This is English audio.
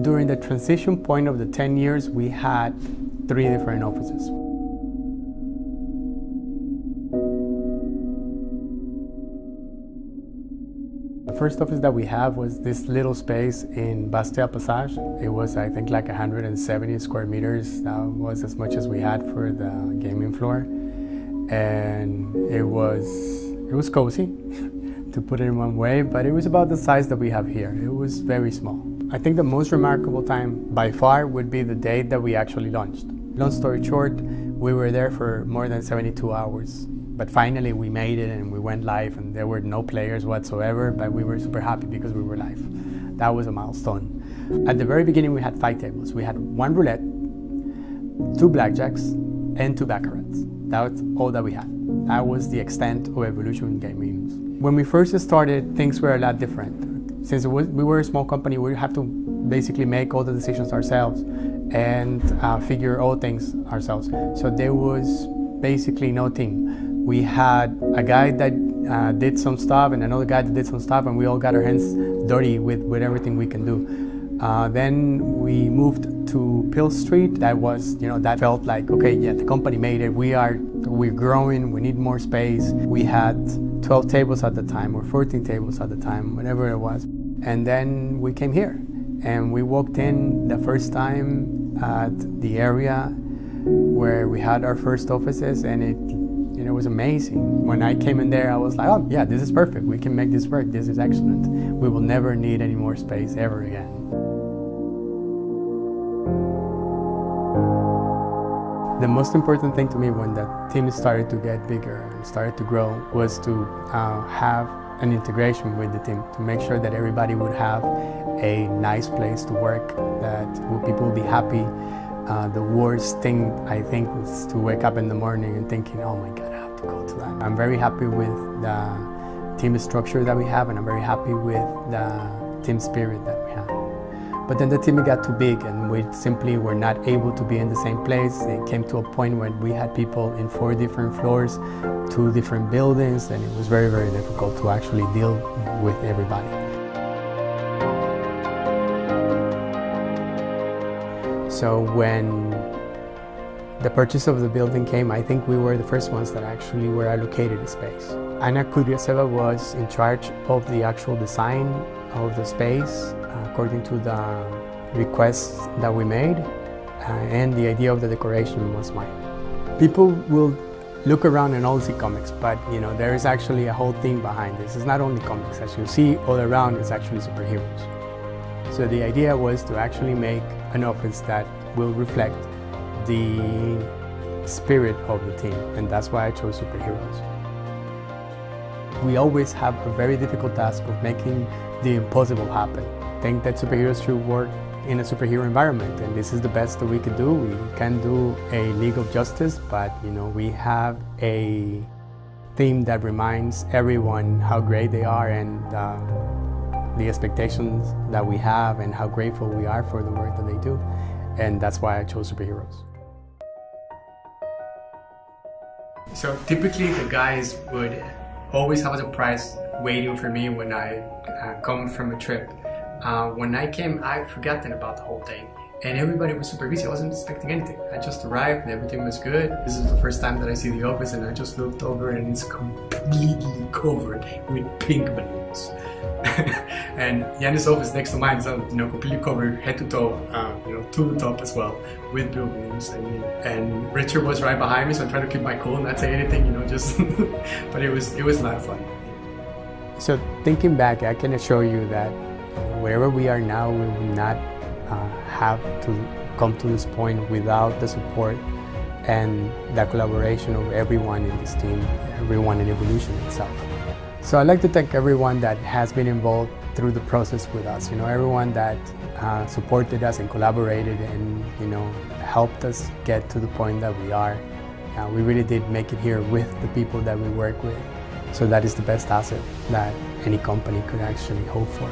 During the transition point of the 10 years, we had 3 different offices. The first office that we have was this little space in Bastia Passage. It was, I think, like 170 square meters. That was as much as we had for the gaming floor. And it was cozy, to put it in one way, but it was about the size that we have here. It was very small. I think the most remarkable time by far would be the day that we actually launched. Long story short, we were there for more than 72 hours. But finally we made it and we went live, and there were no players whatsoever, but we were super happy because we were live. That was a milestone. At the very beginning we had 5 tables. We had 1 roulette, 2 blackjacks, and 2 baccarats. That was all that we had. That was the extent of Evolution gaming. When we first started, things were a lot different. Since we were a small company, we had to basically make all the decisions ourselves and figure all things ourselves. So there was basically no team. We had a guy that did some stuff and another guy that did some stuff, and we all got our hands dirty with everything we can do. Then we moved to Pill Street. That felt like, okay, yeah, the company made it. We're growing, we need more space. We had 12 tables at the time, or 14 tables at the time, whatever it was. And then we came here, and we walked in the first time at the area where we had our first offices, and it was amazing. When I came in there, I was like, oh yeah, this is perfect. We can make this work. This is excellent. We will never need any more space ever again. The most important thing to me when the team started to get bigger and started to grow was to have an integration with the team, to make sure that everybody would have a nice place to work, that people would be happy. The worst thing, I think, was to wake up in the morning and thinking, oh my God, I have to go to that. I'm very happy with the team structure that we have, and I'm very happy with the team spirit that we have. But then the team got too big, and we simply were not able to be in the same place. It came to a point when we had people in 4 different floors, 2 different buildings, and it was very, very difficult to actually deal with everybody. So when the purchase of the building came, I think we were the first ones that actually were allocated a space. Anna Kuryaseva was in charge of the actual design of the space, according to the requests that we made, and the idea of the decoration was mine. People will look around and all see comics, but there is actually a whole thing behind this. It's not only comics. As you see all around, it's actually superheroes. So the idea was to actually make an office that will reflect the spirit of the team, and that's why I chose superheroes. We always have a very difficult task of making the impossible happen. I think that superheroes should work in a superhero environment, and this is the best that we can do. We can do a League of Justice, but we have a theme that reminds everyone how great they are, and the expectations that we have, and how grateful we are for the work that they do. And that's why I chose superheroes. So typically the guys would always have a surprise waiting for me when I come from a trip. When I came, I'd forgotten about the whole thing, and everybody was super busy. I wasn't expecting anything. I just arrived and everything was good. This is the first time that I see the office, and I just looked over and it's completely covered with pink balloons. And Yannis' office next to mine is completely covered head to toe, to the top as well, with blue balloons. And Richard was right behind me, so I'm trying to keep my cool and not say anything, just. But it was a lot of fun. So thinking back, I can assure you that wherever we are now, we will not have to come to this point without the support and the collaboration of everyone in this team, everyone in Evolution itself. So I'd like to thank everyone that has been involved through the process with us. Everyone that supported us and collaborated and helped us get to the point that we are. We really did make it here with the people that we work with. So that is the best asset that any company could actually hope for.